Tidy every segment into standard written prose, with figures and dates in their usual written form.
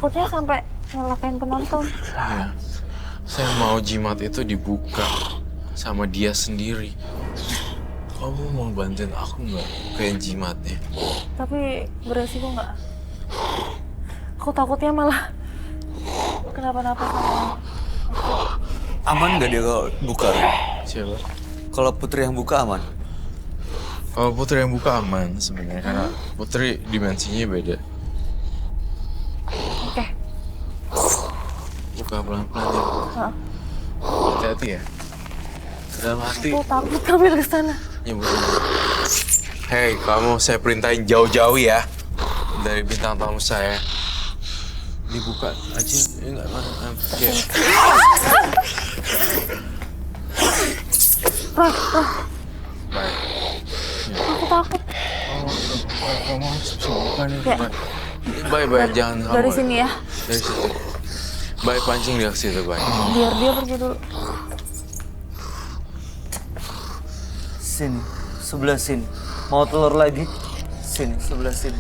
takutnya sampai ngelakain penonton. Ya, saya mau jimat itu dibuka sama dia sendiri. Kamu mau bantuin aku nggak bukain jimatnya? Tapi beresiko nggak? Aku takutnya malah kenapa-napa sama Aman nggak dia kalau buka? Siapa? Kalau Putri yang buka aman? Kalau Putri yang buka aman sebenarnya karena Putri dimensinya beda. Oke. Buka pelan-pelan ya. Heeh. Hati-hati ya. Dalam hati Aku takut ngambil ke sana. nyebut. Hei, kamu saya perintahin jauh-jauh ya dari bintang tamu saya. Dibuka aja, ya nggak apa-apa. Oke. Baik. Aku takut. Kamu harus bisa buka nih. Ya. Baik, jangan. Dari kamu- sini ya. Dari situ. Baik, pancing dia ke situ, baik. Biar dia pergi dulu. Sini, sebelah sini. Mau telur lagi? Sini, sebelah sini.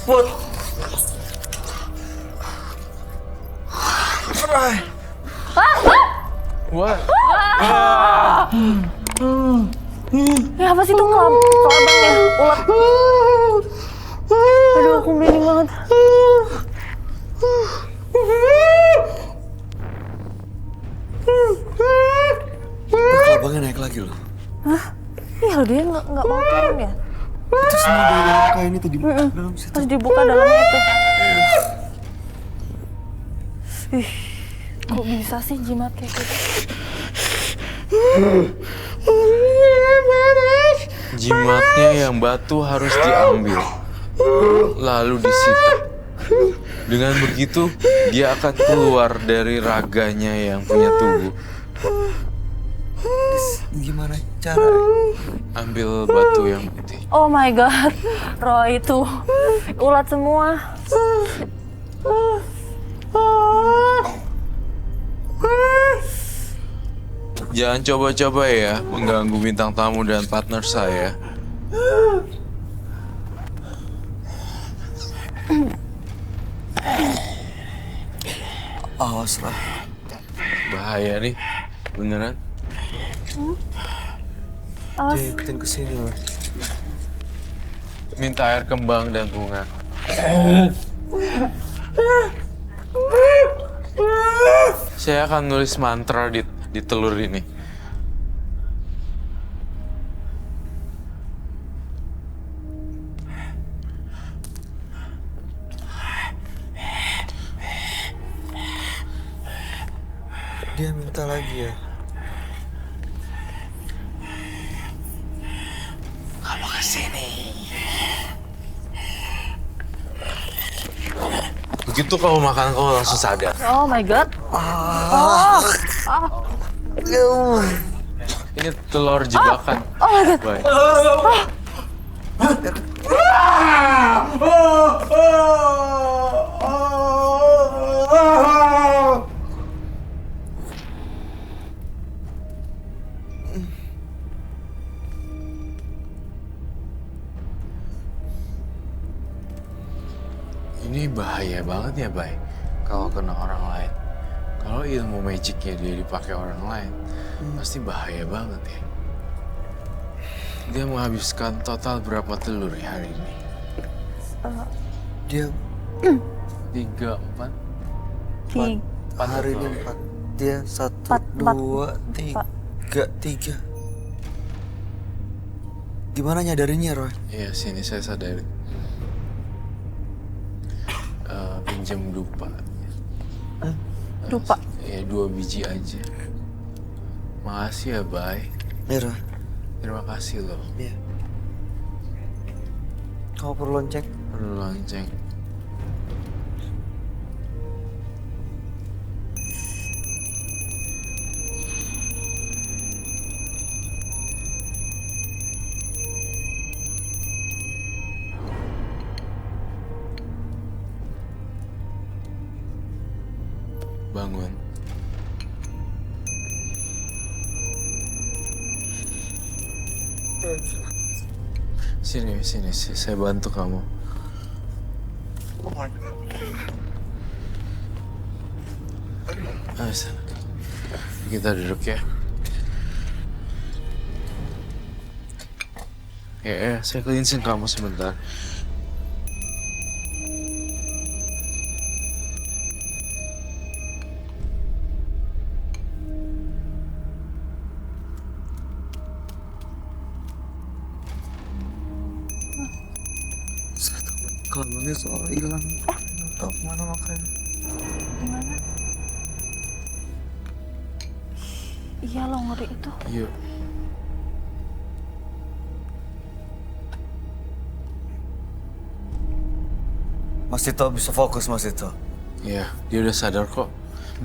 Put. What? Ya apa sih itu kelabang ya? Ulat. Aduh, aku merinding banget. Kelabangnya naik lagi loh. Hah? Iya dia nggak mau turun ya? Itu semua dari kayak ini tadi dalam situ. Terus dibuka dalamnya itu. Ih, kok bisa sih jimat kayak gitu? Jimatnya yang batu harus diambil, lalu disita. Dengan begitu, dia akan keluar dari raganya yang punya tubuh. Gimana cara? Ambil batu yang putih. Oh my god, Roy itu ulat semua. Jangan coba-coba ya mengganggu bintang tamu dan partner saya. Awas lah. Bahaya nih, beneran. Awas. Dia ikutin kesini loh. Minta air kembang dan bunga. Saya akan nulis mantra di telur ini. Dia minta lagi ya. Kamu kesini. Begitu kamu makan, kamu langsung sadar. Oh my god. Oh. Ini telur jebakan. Oh my god. Baik. Ini bahaya banget ya, Bay. Kalau kena orang lain. Kalau ilmu magicnya dia dipakai orang lain, pasti bahaya banget ya. Dia menghabiskan total berapa telur ya hari ini? Dia 3, 4? hari ini 4. Dia 1, Empat, 2, 3. Gimana nyadarinnya, Roy? Iya, sini saya sadari. Pinjam dupa. Dupa. Ya, 2 biji aja. Makasih ya, Bay. Iya, Roy. Terima kasih loh. Iya. Kamu perlu lonceng? Perlu lonceng. Bangun. Sini, saya bantu kamu. Ayo, sana. Kita duduk ya. Ya, saya cleansing kamu sebentar. Kelamannya soal hilang. Tahu kemana makanya. Gimana? Iya lo ngeri itu. Yuk. Mas Tito bisa fokus, Mas Tito. Ya, dia udah sadar kok.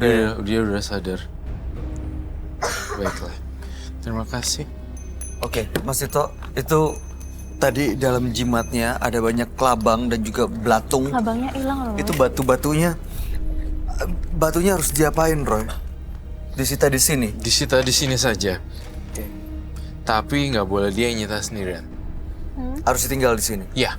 Dia udah sadar. Baiklah. Terima kasih. Oke, Mas Tito, itu tadi dalam jimatnya ada banyak kelabang dan juga belatung. Abangnya hilang loh. Itu batunya harus diapain, Roy? Disita di sini. Disita di sini saja. Oke. Tapi nggak boleh dia yang nyita sendirian. Harus tinggal di sini. Ya,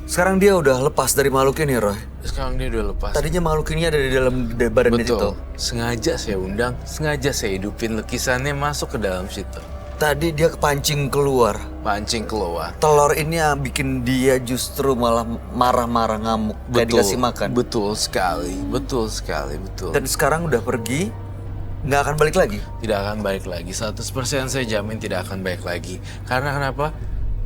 Sekarang dia udah lepas dari makhluk ini, Roy. sekarang dia udah lepas. Tadinya makhluk ini ada di dalam badan Tito. Betul. Sengaja saya undang, sengaja saya hidupin lukisannya masuk ke dalam situ. Tadi dia kepancing keluar. Pancing keluar. Telur ini yang bikin dia justru malah marah-marah ngamuk. Gak dikasih makan. Betul sekali, betul sekali, betul. Dan sekarang udah pergi, nggak akan balik lagi. Tidak akan balik lagi, 100% saya jamin tidak akan balik lagi. Karena kenapa?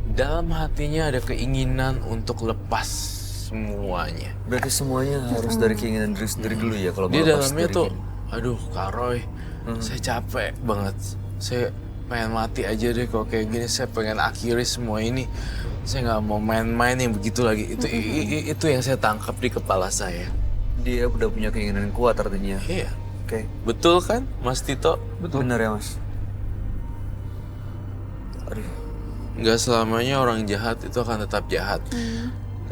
Dalam hatinya ada keinginan untuk lepas semuanya. Berarti semuanya harus dari keinginan diri sendiri dulu ya kalau Di mau lepas dalamnya dari tuh, gini. aduh Kak Roy, saya capek banget. Saya pengen mati aja deh kalau kayak gini. Saya pengen akhiri semua ini. Saya nggak mau main-main yang begitu lagi. Itu yang saya tangkap di kepala saya. Dia udah punya keinginan yang kuat artinya. Iya, Oke. betul kan, Mas Tito? Benar ya, Mas. Aduh. Nggak selamanya orang jahat itu akan tetap jahat.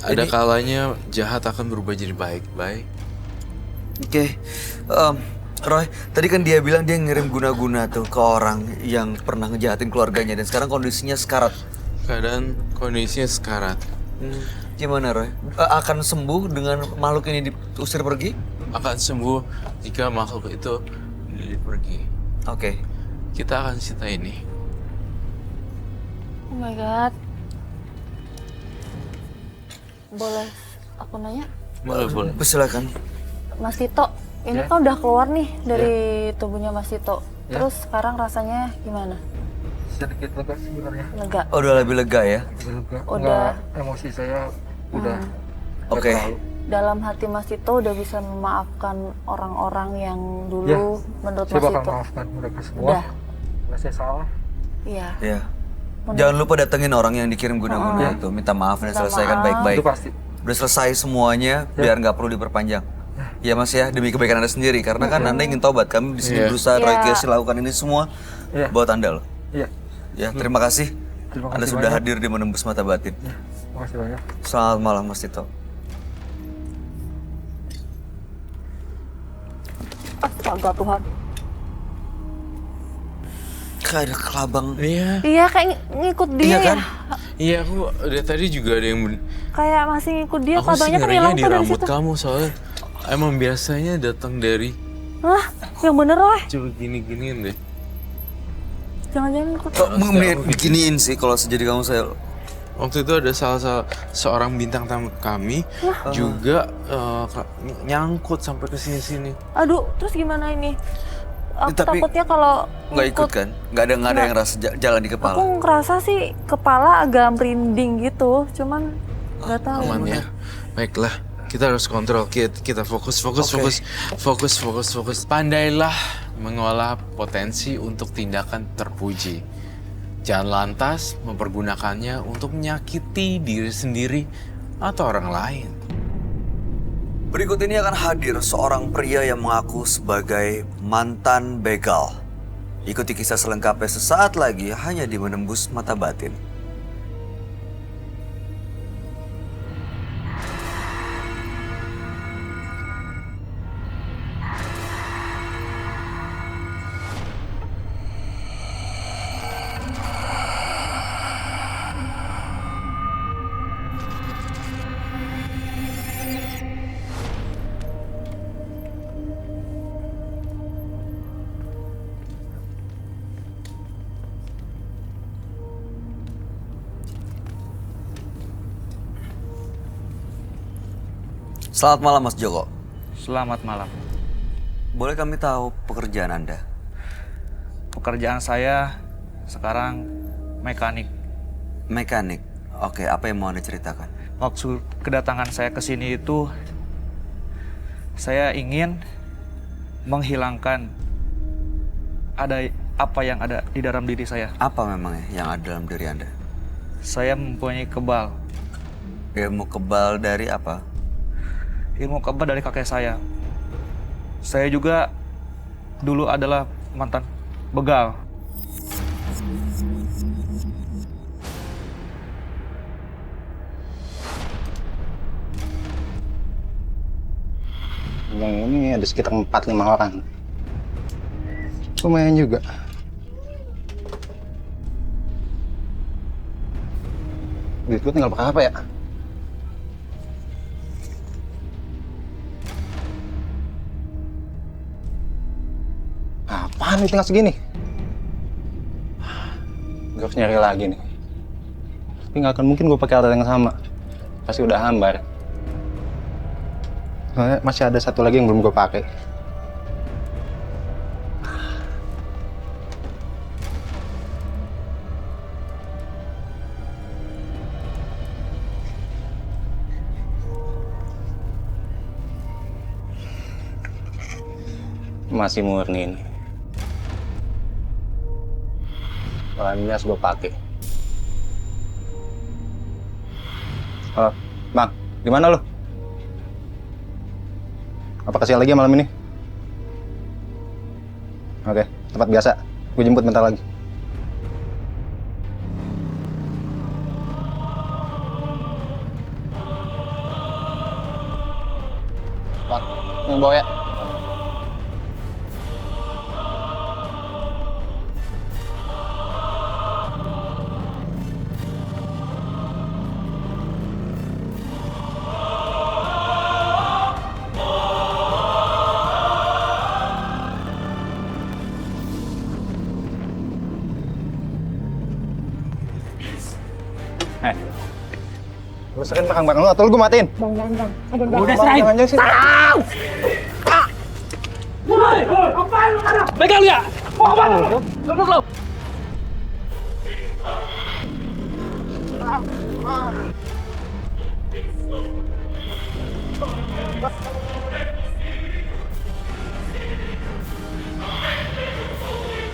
Ada kalanya jahat akan berubah jadi baik. Oke. Roy, tadi kan dia bilang dia ngirim guna-guna tuh ke orang yang pernah ngejahatin keluarganya dan sekarang kondisinya sekarat. Keadaan kondisinya sekarat. Gimana, Roy? Akan sembuh dengan makhluk ini diusir pergi? Akan sembuh jika makhluk itu pergi. Oke. Kita akan sita ini. Oh my god. Boleh aku nanya? Boleh. Silakan. Mas Tito, ini kan udah keluar nih dari tubuhnya Mas Tito. Terus sekarang rasanya gimana? Sedikit lega sebenarnya. Lega? Oh, udah lebih lega ya? Lega. Udah. Nggak, emosi saya udah Oke. terlalu. Dalam hati Mas Tito udah bisa memaafkan orang-orang yang dulu menurut Saya Mas bakal Tito? maafkan mereka semua. Udah. Nggak saya salah. Iya. Iya. Jangan lupa datengin orang yang dikirim guna-guna itu. Minta maaf dan Minta selesaikan maaf. baik-baik. Itu pasti. Udah selesai semuanya, biar nggak perlu diperpanjang. Ya Mas ya, demi kebaikan Anda sendiri. Karena kan Anda ingin tobat. Kami di sini Iya. berusaha Iya. Roy Kiyoshi lakukan ini semua Iya. buat Anda loh. Iya. Ya, terima kasih. Terima Anda kasih sudah banyak. hadir di Menembus Mata Batin. Terima kasih banyak. Selamat malam Mas Tito. Astaga Tuhan. Kayak ada kelabang. Iya. Iya kayak ngikut dia Iya kan? ya. Iya, aku dari tadi juga ada yang Kayak masih ngikut dia. aku sih Kabanya kan ngerinya hilang di tuh dari rambut situ. kamu soalnya emang biasanya datang dari Hah? Yang bener Roy? coba gini-giniin deh. Jangan-jangan ikut. Kok mendingan beginiin sih kalau sejadi kamu saya. Waktu itu ada salah seorang bintang tamu kami juga nyangkut sampai ke sini-sini. Aduh, terus gimana ini? Aku Tapi takutnya kalau Nggak ikut kan? Nggak ada yang rasa jalan di Aku kepala. ngerasa sih kepala agak merinding gitu, cuman nggak tahu. Aman ya. Baiklah, kita harus kontrol. Kita fokus. Pandailah mengolah potensi untuk tindakan terpuji. Jangan lantas mempergunakannya untuk menyakiti diri sendiri atau orang lain. Berikut ini akan hadir seorang pria yang mengaku sebagai mantan begal. Ikuti kisah selengkapnya sesaat lagi hanya di Menembus Mata Batin. Selamat malam Mas Joko. Selamat malam. Boleh kami tahu pekerjaan Anda? Pekerjaan saya sekarang mekanik. Mekanik. Oke, apa yang mau Anda ceritakan? Maksud kedatangan saya ke sini itu saya ingin menghilangkan apa yang ada di dalam diri saya. Apa memang yang ada dalam diri Anda? Saya mempunyai kebal. Ilmu kebal dari apa? Ilmu kebal dari kakek saya. Saya juga dulu adalah mantan begal. Yang ini ada sekitar 4-5 orang. Lumayan juga. Duit gue tinggal pakai apa ya? Apaan nih tinggal segini? Gue harus nyari lagi nih. Tapi nggak akan mungkin gue pakai alat yang sama. Pasti udah hambar. Soalnya masih ada satu lagi yang belum gue pakai. Masih murni nih. Bahan ini harus gue pakai. Halo, Bang, di mana lu? Apa kesini lagi malam ini? Oke, tempat biasa. Gue jemput bentar lagi. Bang, yang bawa ya. Lu sering barang-barang lu atau lu gue matiin? Bang. Udah serahin. Jangan sih. Begal ya? Mau kemana? Duduk lo.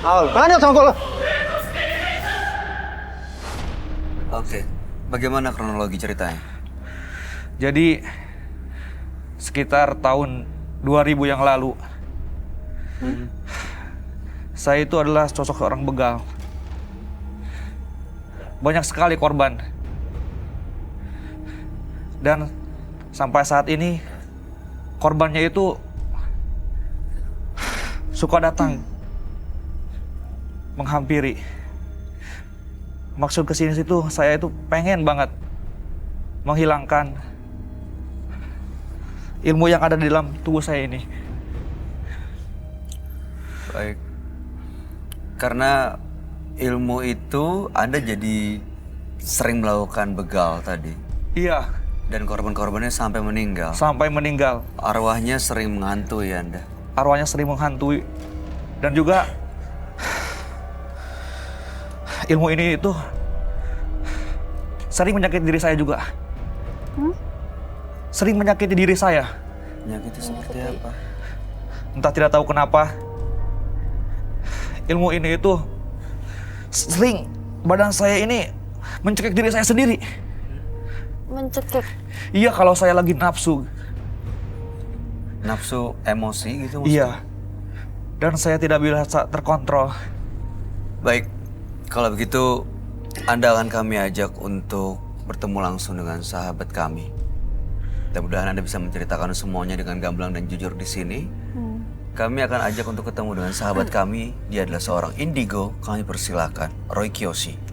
Aul, mana sama gue lu? Oke, bagaimana kronologi ceritanya? Jadi sekitar tahun 2000 yang lalu, saya itu adalah sosok seorang begal. Banyak sekali korban. Dan sampai saat ini korbannya itu suka datang menghampiri. Maksud kesini situ saya itu pengen banget menghilangkan ilmu yang ada di dalam tubuh saya ini. Baik. Karena ilmu itu Anda jadi sering melakukan begal tadi. Iya, Dan korban-korbannya sampai meninggal. sampai meninggal. Arwahnya sering menghantui Anda. Arwahnya sering menghantui. Dan juga ilmu ini itu sering menyakiti diri saya juga. Sering menyakiti diri saya. Penyakit itu seperti apa? Entah tidak tahu kenapa. Ilmu ini itu sering badan saya ini mencekik diri saya sendiri. Mencekik. Iya, kalau saya lagi nafsu. Nafsu emosi gitu maksudnya? Iya. Dan saya tidak bisa terkontrol. Baik, kalau begitu Anda akan kami ajak untuk bertemu langsung dengan sahabat kami. Mudah-mudahan Anda bisa menceritakan semuanya dengan gamblang dan jujur di sini. Kami akan ajak untuk ketemu dengan sahabat kami. Dia adalah seorang indigo. Kami persilakan, Roy Kiyoshi.